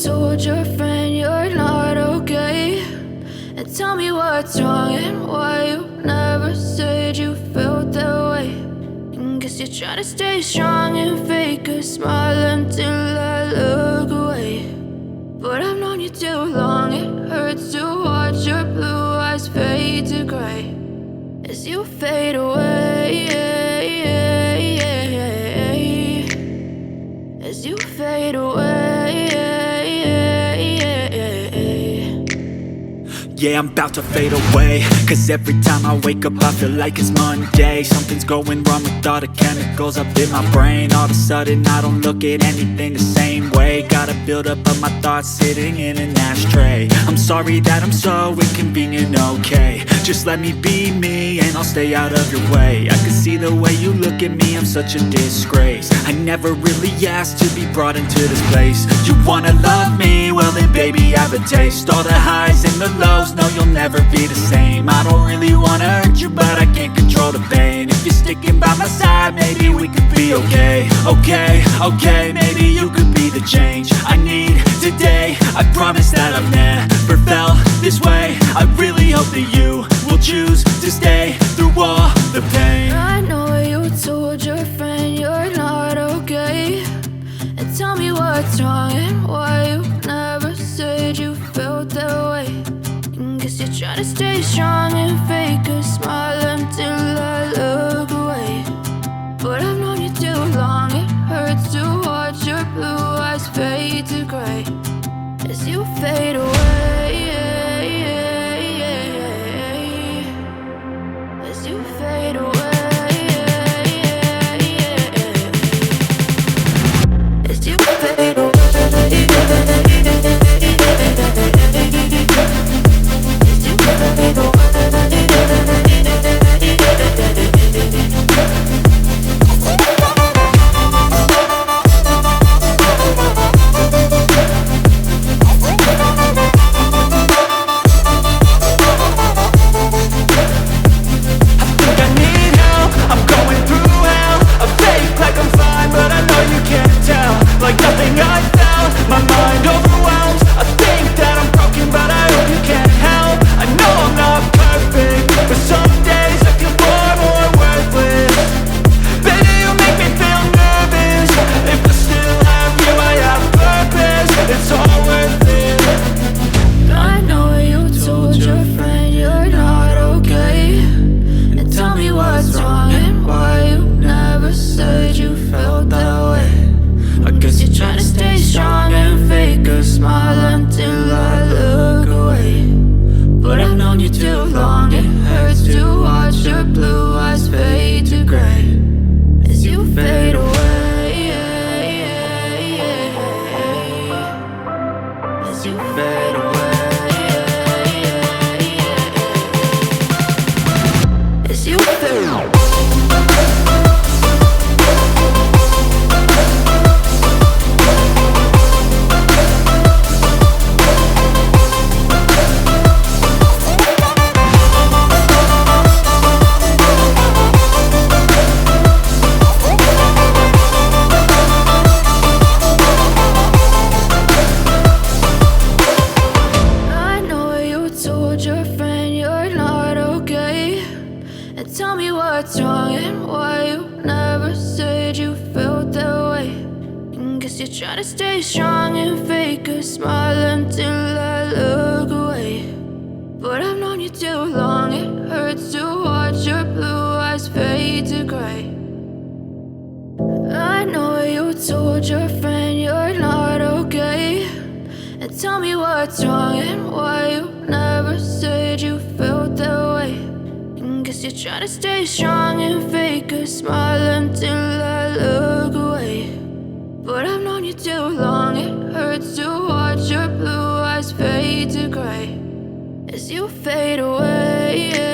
told your friend you're not okay, and tell me what's wrong and why you never said you felt that way. And guess you're trying to stay strong and fake a smile until I look away. But I've known you too long, it hurts to watch your blue eyes fade to gray as you fade away, as you fade away. Yeah, I'm about to fade away, cause every time I wake up I feel like it's Monday. Something's going wrong with all the chemicals up in my brain. All of a sudden I don't look at anything the same way. Gotta build up of my thoughts sitting in an ashtray. I'm sorry that I'm so inconvenient, okay. Just let me be me and I'll stay out of your way. I can see the way you look at me, I'm such a disgrace. I never really asked to be brought into this place. You wanna love me? Well then baby I have a taste. All the highs and the lows, no you'll never be the same. I don't really wanna hurt you but I can't control the pain. If you're sticking by my side maybe we could be okay. Okay, maybe you could be the change I need today. I promise that I've never felt this way. I really hope that you will choose to stay through all the pain. I know you told your friend you're not okay, and tell me what's wrong and why you never said you felt that way. And guess you're trying to stay strong and fake a smile until I look away. But I've known you too long, it hurts to watch your blue eyes fade to gray as you fade away, as you fade away, as you fade away. Try to stay strong and fake a smile until I look away. But I've known you too long, it hurts to watch your blue eyes fade to gray. I know you told your friend you're not okay, and tell me what's wrong and why you never said you felt that way. And guess you're trying to stay strong and fake a smile until I look away. But I've known you too long, it hurts to watch your blue eyes fade to gray as you fade away.